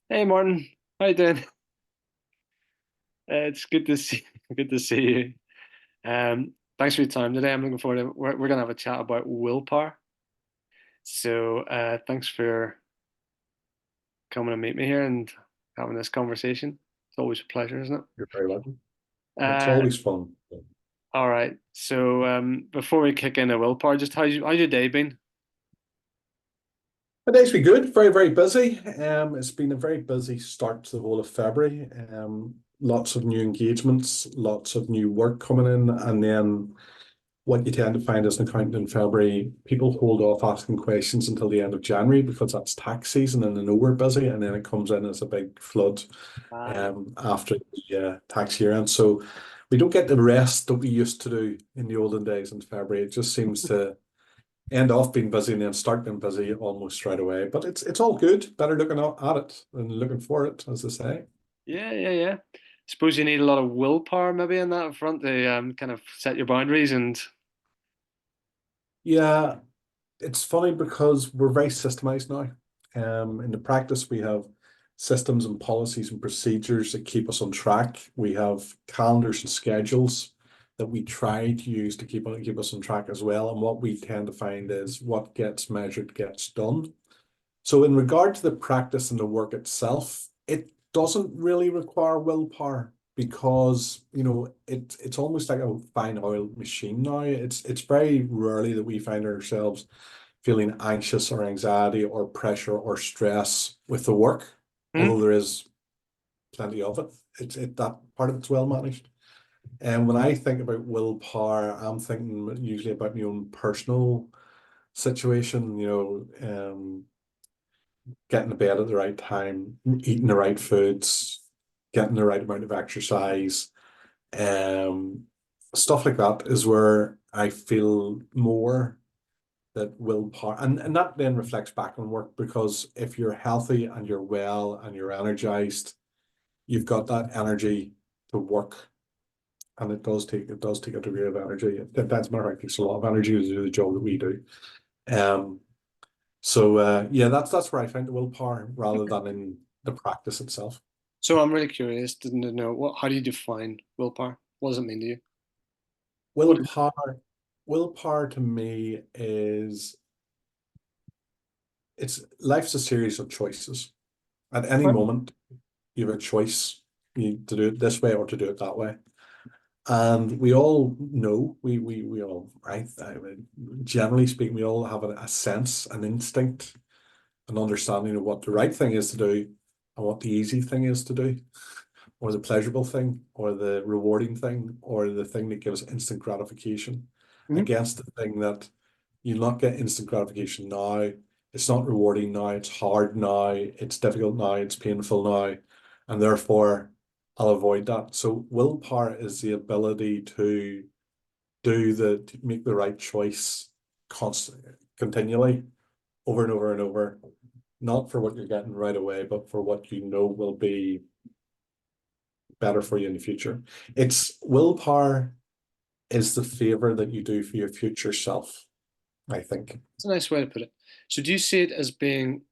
Hey Martin, how you doing? It's good to see good to see you. Thanks for your time today. I'm looking forward to we're gonna have a chat about willpower. So thanks for coming to meet me here and having this conversation. It's always a pleasure, isn't You're very welcome. it? It's always fun. All right. So before we kick into willpower, just how's your day been? The day's been good, very, very busy. It's been a very busy start to the whole of February. Lots of new engagements, lots of new work coming in, and then what you tend to find as an accountant in February, people hold off asking questions until the end of January because that's tax season and they know we're busy, and then it comes in as a big flood Ah, after the tax year end. So we don't get the rest that we used to do in the olden days in February. It just seems to end off being busy and then start being busy almost straight away. But it's all good. Better looking at it than looking for it, as they say. yeah. Suppose you need a lot of willpower maybe in that front to kind of set your boundaries and Yeah, it's funny because we're very systemized now. In the practice, we have systems and policies and procedures that keep us on track. We have calendars and schedules that we try to use to keep us on track as well. And what we tend to find is what gets measured gets done. So in regard to the practice and the work itself, it doesn't really require willpower because, it's almost like a fine oiled machine now. It's very rarely that we find ourselves feeling anxious or anxiety or pressure or stress with the work, hmm? although there is plenty of it. That part of it's well managed. And when I think about willpower, I'm thinking usually about my own personal situation, getting to bed at the right time, eating the right foods, getting the right amount of exercise, um, stuff like that is where I feel more that willpower, and that then reflects back on work because if you're healthy and you're well and you're energized, you've got that energy to work. And it does take a degree of energy. That's matter of fact, it takes a lot of energy to do the job that we do. Um, so yeah, that's where I find the willpower rather than in the practice itself. So I'm really curious to know how do you define willpower? What does it mean to you? What is Willpower, willpower to me is it's life's a series of choices. At any it? moment, you have a choice to do it this way or to do it that way. And we all know, we all, right? I mean, generally speaking, we all have a sense, an instinct, an understanding of what the right thing is to do and what the easy thing is to do, or the pleasurable thing, or the rewarding thing, or the thing that gives instant gratification Mhm. against the thing that you'll not get instant gratification now. It's not rewarding now. It's hard now. It's difficult now. It's painful now. And therefore, I'll avoid that. So, willpower is the ability to make the right choice constantly, continually, over and over and over, not for what you're getting right away, but for what you know will be better for you in the future. It's willpower is the favor that you do for your future self, I think. It's a nice way to put it. So do you see it as being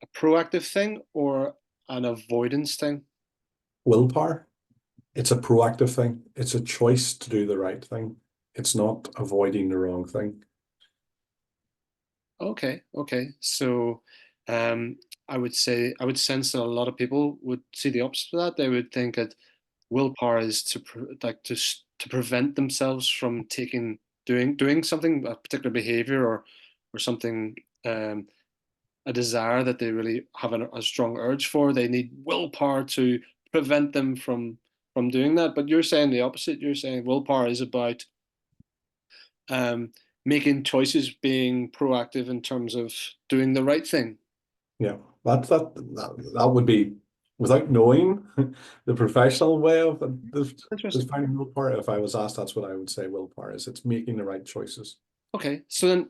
a proactive thing or an avoidance thing? Willpower, it's a proactive thing. It's a choice to do the right thing. It's not avoiding the wrong thing. Okay. So um, I would sense that a lot of people would see the opposite of that. They would think that willpower is to prevent themselves from doing something, a particular behavior or something a desire that they really have a strong urge for. They need willpower to prevent them from doing that. But you're saying the opposite. You're saying willpower is about um, making choices, being proactive in terms of doing the right thing. Yeah, that would be without knowing the professional way of this Interesting. finding willpower. If I was asked, that's what I would say willpower is. It's making the right choices. Okay, so then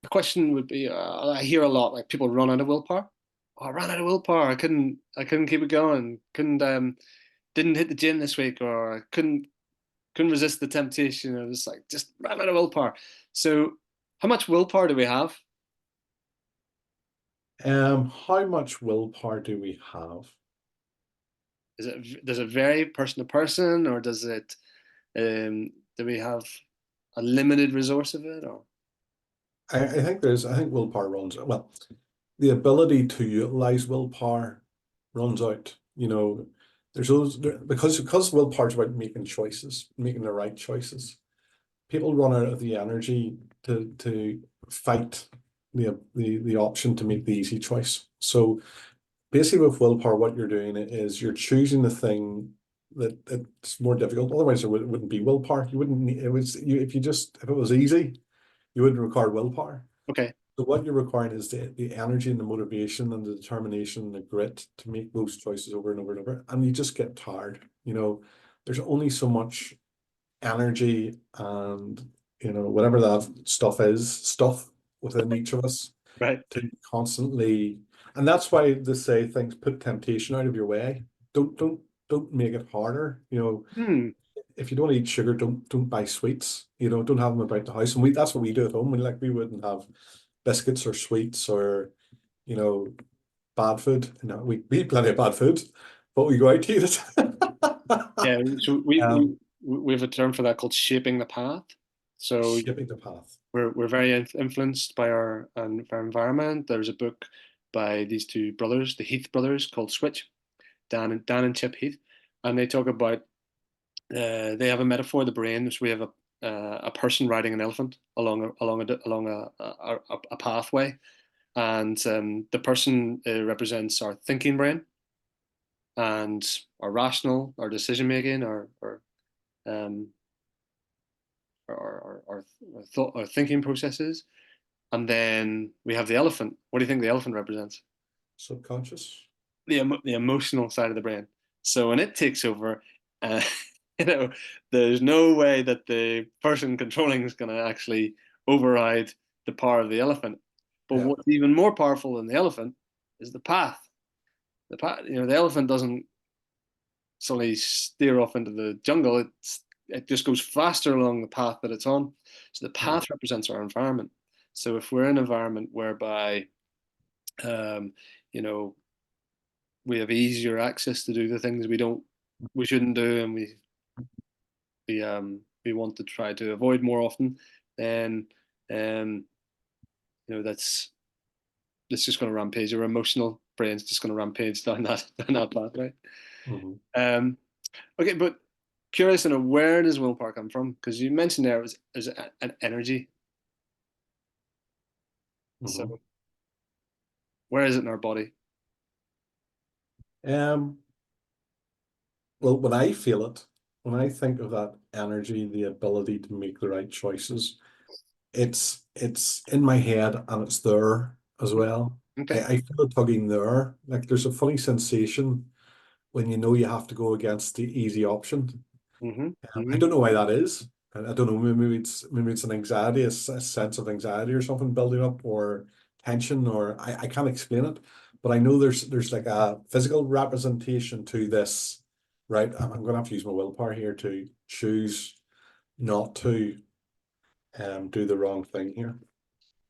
the question would be: I hear a lot like people run out of willpower. Oh, I ran out of willpower. I couldn't keep it going. Didn't hit the gym this week, or I couldn't resist the temptation. It was like just ran out of willpower. So, how much willpower do we have? How much willpower do we have? Does it vary person to person, or do we have a limited resource of it, or I think willpower runs, well, the ability to utilize willpower runs out. There's those because willpower is about making choices, making the right choices. People run out of the energy to fight the option to make the easy choice. So basically, with willpower, what you're doing is you're choosing the thing that it's more difficult. Otherwise, wouldn't be willpower. You wouldn't need it was you if it was easy, you wouldn't require willpower. okay, So what you're requiring is the energy and the motivation and the determination and the grit to make those choices over and over and over. And you just get tired. There's only so much energy and whatever that stuff within each of us right? to constantly, and that's why they say things put temptation out of your way. Don't make it harder. Hmm. If you don't eat sugar, don't buy sweets. Don't have them about the house. And that's what we do at home. We wouldn't have biscuits or sweets or you know bad food. We eat plenty of bad food, but we go out to eat it. Yeah. So we um, we we have a term for that called shaping the path. So Shipping the path. we're very influenced by our environment. There's a book by these two brothers, the Heath brothers, called Switch, Dan and Chip Heath, and they talk about they have a metaphor of the brain. So we have a person riding an elephant along a pathway, and the person represents our thinking brain and our rational, our decision making, um, our thinking processes. And then we have the elephant. What do you think the elephant represents? Subconscious. The emotional side of the brain. So when it takes over, uh, you know, there's no way that the person controlling is going to actually override the power of the elephant. But Yeah. what's even more powerful than the elephant is the path. The elephant doesn't suddenly steer off into the jungle. It just goes faster along the path that it's on. So the Mm. path represents our environment. So if we're in an environment whereby um, you know we have easier access to do the things we shouldn't do, and we want to try to avoid more often, then um, that's just going to rampage. Our emotional brain's just going to rampage down that path, right? Mhm. Um, okay, but curious to know, where does willpower come from? Because you mentioned there was there's an energy. Mhm. So where is it in our body? Um, well, when I feel it, when I think of that energy, the ability to make the right choices, it's in my head and it's there as well. I, Okay. I feel it tugging there. Like there's a funny sensation when you know you have to go against the easy option. Hmm. I Hmm. don't know why that is. I don't know. Maybe it's an anxiety, a sense of anxiety or something building up, or tension, or I can't explain it. But I know there's like a physical representation to this, right? I'm going to have to use my willpower here to choose not to do the wrong thing here.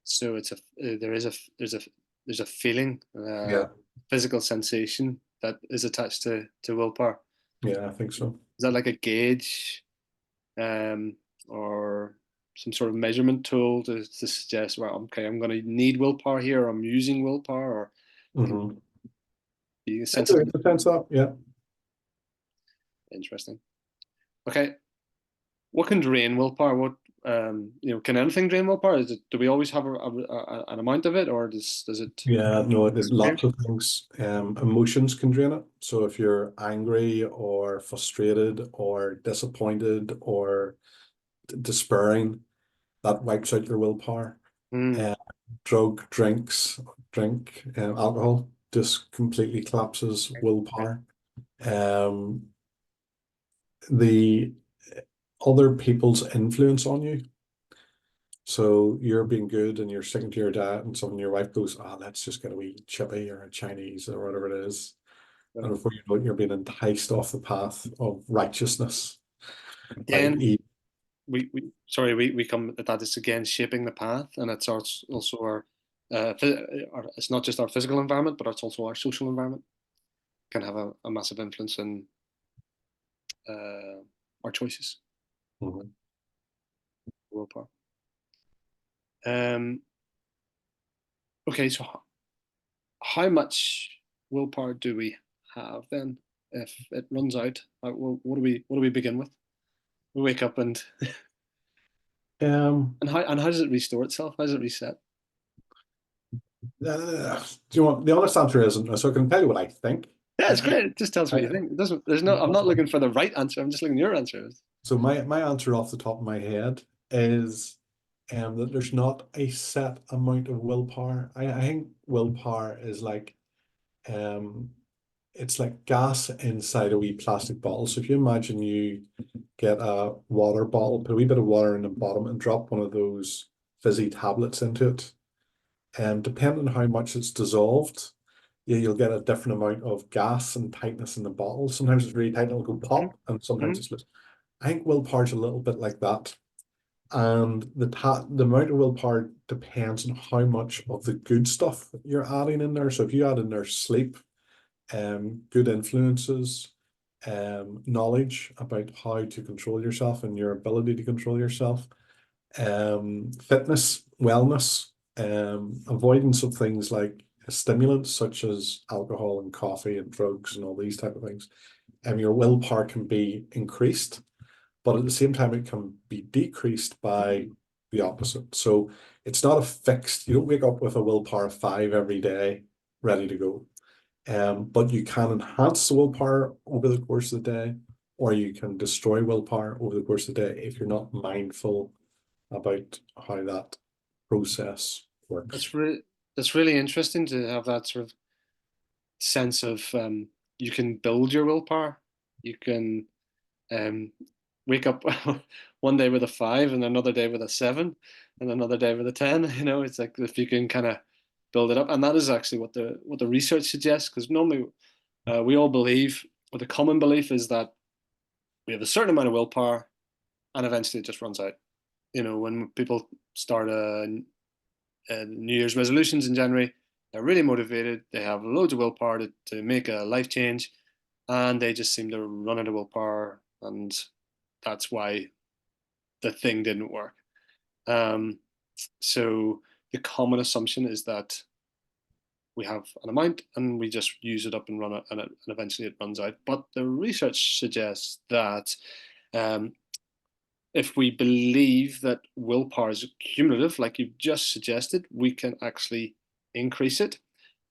So there is a there's a feeling, Yeah, physical sensation that is attached to willpower. yeah, I think so. Is that like a gauge, um, or some sort of measurement tool to suggest, well, okay, I'm going to need willpower here, or I'm using willpower, or can Hmm. you sense it? It depends up. Yeah. Interesting. Okay, what can drain willpower? Can anything drain willpower? Do we always have an amount of it, or does it Yeah, no, there's disappear? lots of things. Emotions can drain it. So if you're angry or frustrated or disappointed or despairing, that wipes out your willpower. Mm, Uh, drink, alcohol just completely collapses okay. willpower. The other people's influence on you. So you're being good and you're sticking to your diet, and someone your wife goes, let's just get a wee chippy or a Chinese or whatever it is. And So before you know it, you're being enticed off the path of righteousness by again, eating. we sorry, we come at that is again shaping the path, and it's also our It's not just our physical environment, but it's also our social environment can have a massive influence in uh, our choices. Mhm. Willpower. Um, okay, so how much willpower do we have then? If it runs out, what do we begin with? We wake up Um, and how does it restore itself? How does it reset? do you want the honest answer isn't, so I can tell you what I think. Yeah, it's I, great. It just tells me I, what you think. It doesn't. There's no. I'm not looking for the right answer. I'm just looking at your answer. so my answer off the top of my head is that there's not a set amount of willpower. I think willpower is like um it's like gas inside a wee plastic bottle. So if you imagine you get a water bottle, put a wee bit of water in the bottom and drop one of those fizzy tablets into it. And depending on how much it's dissolved, yeah, you'll get a different amount of gas and tightness in the bottle. Sometimes it's really tight and it'll go Mm-hmm. pop, and sometimes Mm-hmm. it's loose. I think willpower's a little bit like that. And the amount of willpower depends on how much of the good stuff you're adding in there. So if you add in there sleep, good influences, knowledge about how to control yourself and your ability to control yourself, fitness, wellness, avoidance of things like stimulants such as alcohol and coffee and drugs and all these type of things. Your willpower can be increased, but at the same time, it can be decreased by the opposite. So it's not a fixed, you don't wake up with a willpower of 5 every day, ready to go. But you can enhance the willpower over the course of the day, or you can destroy willpower over the course of the day if you're not mindful about how that process works. That's really that's really interesting to have that sort of sense of you can build your willpower. You can um, wake up one day with a 5 and another day with a 7 and another day with a 10. It's like if you can kind of build it up, and that is actually what the research suggests. Because normally we all believe, or the common belief is that we have a certain amount of willpower, and eventually it just runs out. When people start New Year's resolutions in January, they're really motivated. They have loads of willpower to make a life change, and they just seem to run out of willpower, and that's why the thing didn't work. Um, so the common assumption is that we have an amount and we just use it up and run it, and eventually it runs out. But the research suggests that um, if we believe that willpower is cumulative, like you've just suggested, we can actually increase it.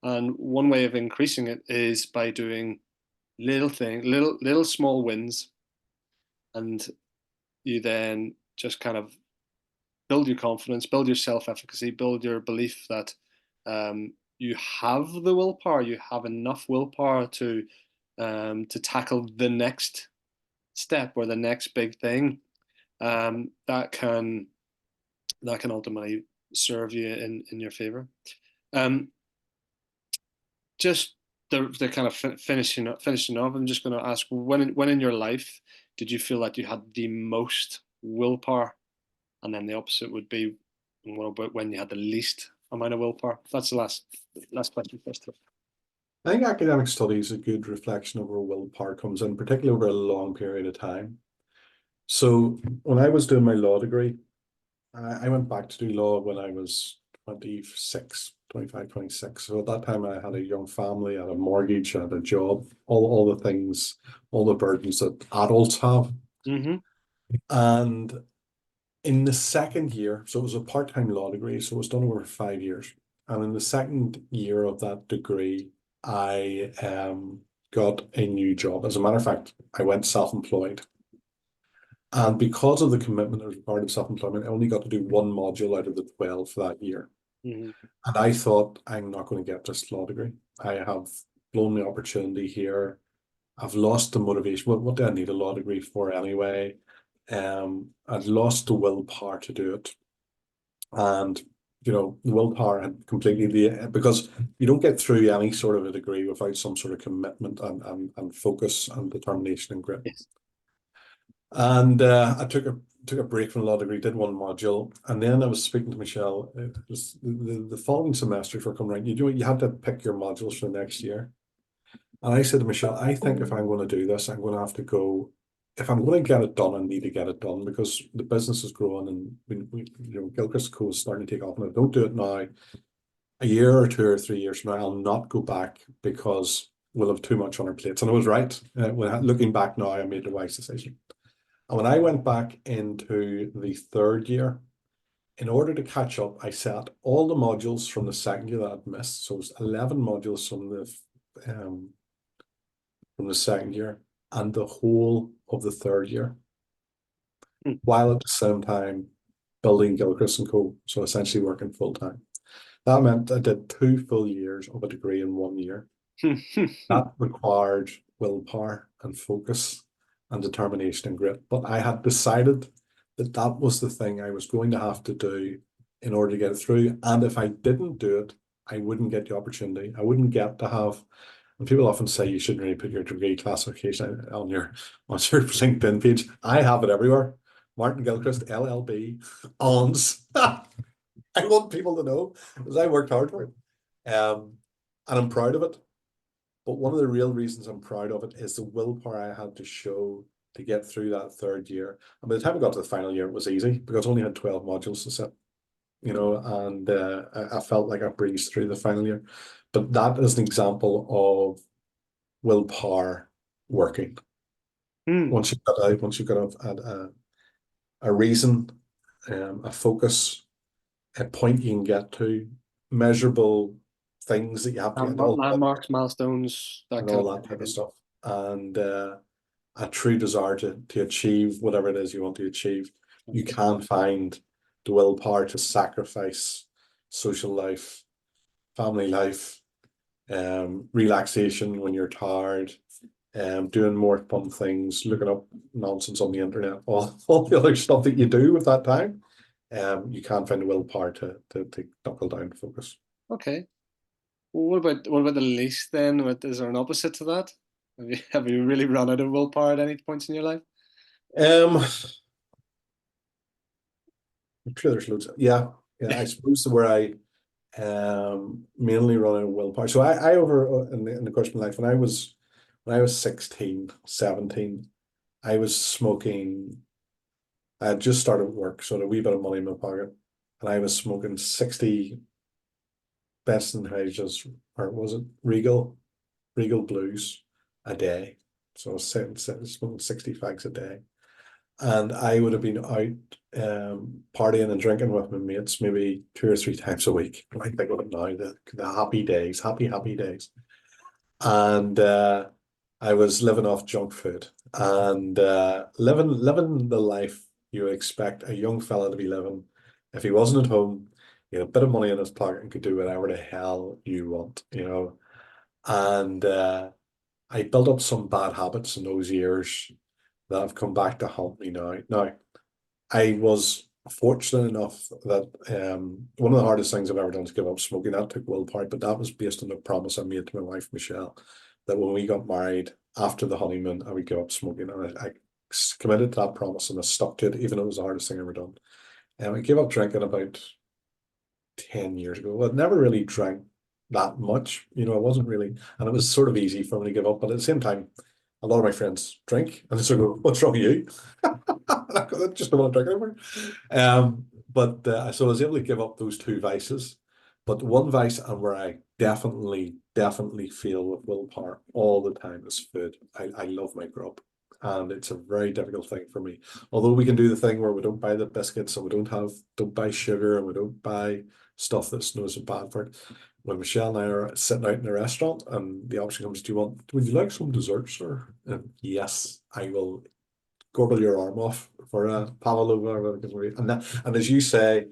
And one way of increasing it is by doing little small wins, and you then just kind of build your confidence, build your self-efficacy, build your belief that you have the willpower, you have enough willpower to tackle the next step or the next big thing that can ultimately serve you in your favor. Um, just the kind of finishing off. I'm just going to ask when in your life did you feel like you had the most willpower, and then the opposite would be what about when you had the least amount of willpower? That's the last question first. I think academic study is a good reflection of where willpower comes in, particularly over a long period of time. So when I was doing my law degree, I went back to do law when I was 26, 25, 26. So at that time, I had a young family, I had a mortgage, I had a job, all the things, all the burdens that adults have. Mm-hmm. And in the second year, so it was a part-time law degree, so it was done over 5 years. And in the second year of that degree, I got a new job. As a matter of fact, I went self-employed. And because of the commitment that was part of self-employment, I only got to do one module out of the 12 for that year. Mm-hmm. And I thought, I'm not going to get this law degree. I have blown the opportunity here. I've lost the motivation. What do I need a law degree for anyway? I'd lost the willpower to do it. And, the willpower had completely, because you don't get through any sort of a degree without some sort of commitment and focus and determination and grit. Yes. And I took a took a break from the law degree, did one module, and then I was speaking to Michelle. It was the following semesters were coming around. You had to pick your modules for the next year. And I said to Michelle, I think if I'm going to do this, I'm going to have to go. If I'm going to get it done, I need to get it done because the business is growing and Gilchrist Co is starting to take off. And if I don't do it now, a year or 2 or 3 years from now, I'll not go back because we'll have too much on our plates. And I was right. Looking back now, I made the wise decision. And when I went back into the third year, in order to catch up, I set all the modules from the second year that I'd missed. So it was 11 modules from the second year and the whole of the third year, Hmm. while at the same time building Gilchrist and Co. So essentially working full time. That meant I did 2 full years of a degree in 1 year. That required willpower and focus and determination and grit. But I had decided that that was the thing I was going to have to do in order to get it through. And if I didn't do it, I wouldn't get the opportunity. I wouldn't get to have. And people often say you shouldn't really put your degree classification on your LinkedIn page. I have it everywhere. Martin Gilchrist, LLB, ONS. I want people to know because I worked hard for it. And I'm proud of it. But one of the real reasons I'm proud of it is the willpower I had to show to get through that third year. And by the time I got to the final year, it was easy because I only had 12 modules to sit, and I felt like I breezed through the final year. But that is an example of willpower working. Hmm. Once you've got a reason, a focus, a point you can get to, measurable things that you have to get Landmarks, milestones, that and kind all of that type of thing. stuff. And a true desire to achieve whatever it is you want to achieve. You can find the willpower to sacrifice social life, family life, relaxation when you're tired, doing more fun things, looking up nonsense on the internet, all the other stuff that you do with that time. You can find the willpower to knuckle down and focus. Okay. Well, what about the least then? Is there an opposite to that? Have you really run out of willpower at any points in your life? I'm sure there's loads. Yeah. I suppose where I mainly run out of willpower. So I over in the course of my life when I was 16, 17, I was smoking. I had just started work, so I had a wee bit of money in my pocket, and I was smoking 60 Benson Hedges, or was it Regal Blues a day. So I was smoking 60 fags a day. And I would have been out partying and drinking with my mates maybe 2 or 3 times a week. I think of it now, the happy days, happy days. And I was living off junk food and living the life you would expect a young fella to be living if he wasn't at home, he had a bit of money in his pocket and could do whatever the hell you want. And I built up some bad habits in those years that have come back to haunt me now. Now, I was fortunate enough that one of the hardest things I've ever done is give up smoking. That took willpower, but that was based on the promise I made to my wife, Michelle, that when we got married after the honeymoon, I would give up smoking. And I committed to that promise and I stuck to it, even though it was the hardest thing I ever done. And I gave up drinking about 10 years ago. I never really drank that much. I wasn't really, and it was sort of easy for me to give up. But at the same time, a lot of my friends drink and they sort of go, "What's wrong with you?" I just don't want to drink anymore. But so I was able to give up those two vices. But one vice and where I definitely feel with willpower all the time is food. I love my grub. And it's a very difficult thing for me. Although we can do the thing where we don't buy the biscuits and we don't buy sugar and we don't buy stuff that's known as bad for it. When Michelle and I are sitting out in a restaurant and the option comes, would you like some dessert, sir? And yes, I will gobble your arm off for a pavlova or whatever. And as you say,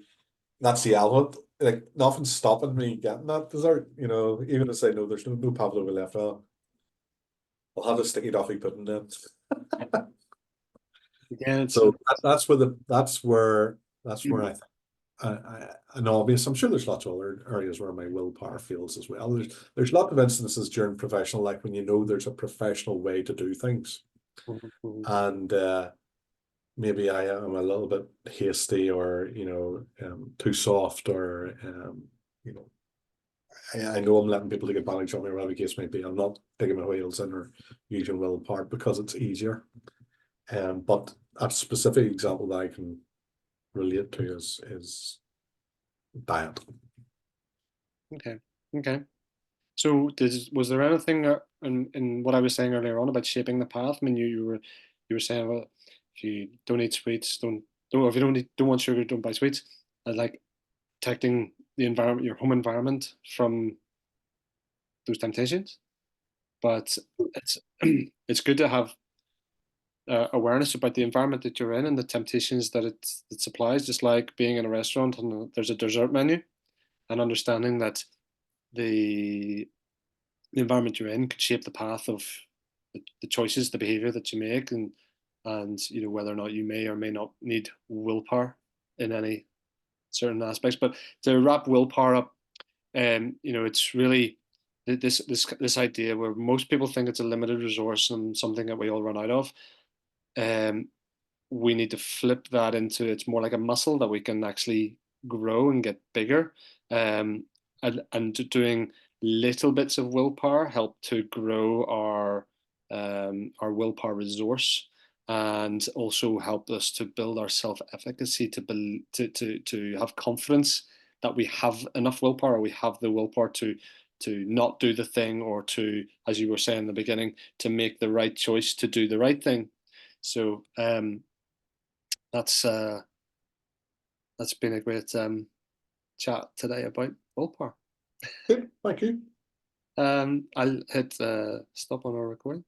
that's the element. Like nothing's stopping me getting that dessert. Even if I say no, there's no pavlova left. I'll have a sticky toffee pudding then. Again, So that's where I think an obvious. I'm sure there's lots of other areas where my willpower fails as well. There's lots of instances during professional life when there's a professional way to do things, and maybe I am a little bit hasty or, too soft or, you know, I know I'm letting people take advantage of me, or whatever the case may be. I'm not digging my heels in or using willpower because it's easier. But a specific example that I can relate to is diet. Okay. Okay. So was there anything in what I was saying earlier on about shaping the path? I mean, you were saying, well, if you don't eat sweets, don't if you don't want sugar, don't buy sweets. And like protecting the environment, your home environment from those temptations. But it's it's good to have awareness about the environment that you're in and the temptations that it supplies. Just like being in a restaurant and there's a dessert menu, and understanding that the the environment you're in could shape the path of the choices, the behavior that you make, and whether or not you may or may not need willpower in any certain aspects. But to wrap willpower up, it's really this idea where most people think it's a limited resource and something that we all run out of. Um, we need to flip that into it's more like a muscle that we can actually grow and get bigger. And doing little bits of willpower help to grow our willpower resource and also help us to build our self-efficacy to have confidence that we have enough willpower, we have the willpower to not do the thing or to, as you were saying in the beginning, to make the right choice to do the right thing. So that's uh, that's been a great chat today about willpower. Good, thank you. I'll hit stop on our recording.